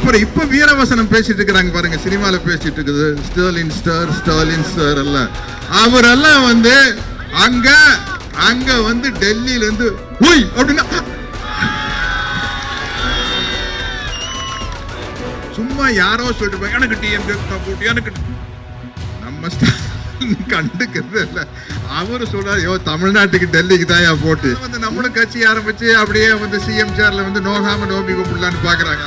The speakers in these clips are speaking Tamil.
அப்புறம் இப்ப வீரவசனம் பேசிட்டு இருக்கிறாங்க பாருங்க, சினிமால பேசிட்டு இருக்குது, ஸ்டெர்லின் ஸ்டார் ஸ்டெர்லின் ஸ்டார் எல்லாம். அவரெல்லாம் வந்து அங்க அங்க வந்து டெல்லியில இருந்து ஓய் அப்படின்னா சும்மா யாரோ சொல்லிட்டு போய் எனக்கு டிஎம்கே போட்டு எனக்கு நம்ம கண்டுக்கிறது இல்ல. அவரு சொல்றாரு, யோ தமிழ்நாட்டுக்கு டெல்லிக்கு தான் போட்டு வந்து நம்மளும் கட்சி ஆரம்பிச்சு அப்படியே வந்து சிஎம் சேர்ல வந்து நோகாம நோம்பி கும்பிடலான்னு பாக்குறாங்க.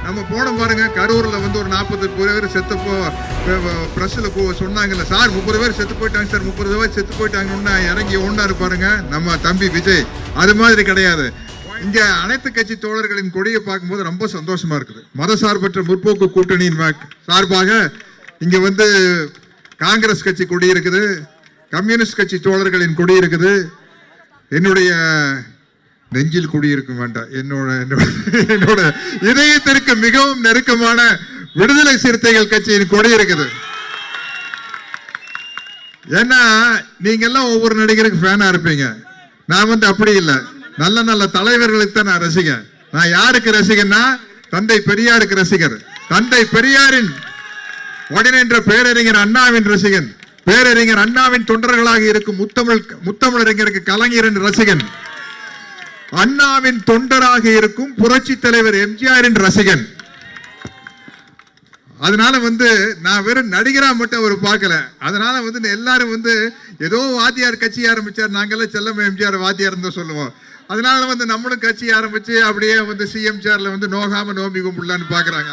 நம்ம போன பாருங்க, கரூர்ல வந்து ஒரு 40 பேர் செத்தப்போ பிரஸ்ல சொன்னாங்கல்ல, சார் 30 பேர் செத்து போயிட்டாங்க சார், 30 பேர் செத்து போயிட்டாங்கன்னு இறங்கி ஒன்னாரு பாருங்க நம்ம தம்பி விஜய். அது மாதிரி கிடையாது. இங்க அனைத்து கட்சி தோழர்களின் கொடியை பார்க்கும்போது ரொம்ப சந்தோஷமா இருக்குது. மதசார்பற்ற முற்போக்கு கூட்டணியின் சார்பாக இங்க வந்து காங்கிரஸ் கட்சி கொடி இருக்குது, கம்யூனிஸ்ட் கட்சி தோழர்களின் கொடி இருக்குது, என்னுடைய நெஞ்சில் குடியிருக்கும் வேண்டாம், என்னோட இதயத்திற்கு மிகவும் நெருக்கமான விடுதலை சிறுத்தைகள் கட்சியின் கொடி இருக்குது. ஏன்னா நீங்க எல்லாம் ஒவ்வொரு நடிகருக்கு ஃபேனா இருப்பீங்க, நான் வந்து அப்படி இல்லை. நல்ல நல்ல தலைவர்களுக்கு தான் நான் ரசிகன். நான் யாருக்கு ரசிகன்னா தந்தை பெரியாருக்கு ரசிகர். தந்தை பெரியாரின் உடனென்ற பேரறிஞர் அண்ணாவின் ரசிகன். பேரறிஞர் அண்ணாவின் தொண்டர்களாக இருக்கும் முத்தமிழறிஞருக்கு கலைஞரின் ரசிகன். அண்ணாவின் தொண்டராக இருக்கும் புரட்சி தலைவர் எம்ஜிஆரின் ரசிகன். அதனால வந்து நான் வெறும் நடிகரா மட்டும் அவர் பார்க்கல. அதனால வந்து எல்லாரும் வந்து ஏதோ வாத்தியார் கட்சி ஆரம்பிச்சார், நாங்கெல்லாம் செல்லம் எம்ஜிஆர் வாத்தியார் தான் சொல்லுவோம். அதனால வந்து நம்மளும் கட்சி ஆரம்பிச்சு அப்படியே வந்து சிஎம் சேர்ல வந்து நோகாம நோம்பி கும்பிடலான்னு பாக்குறாங்க.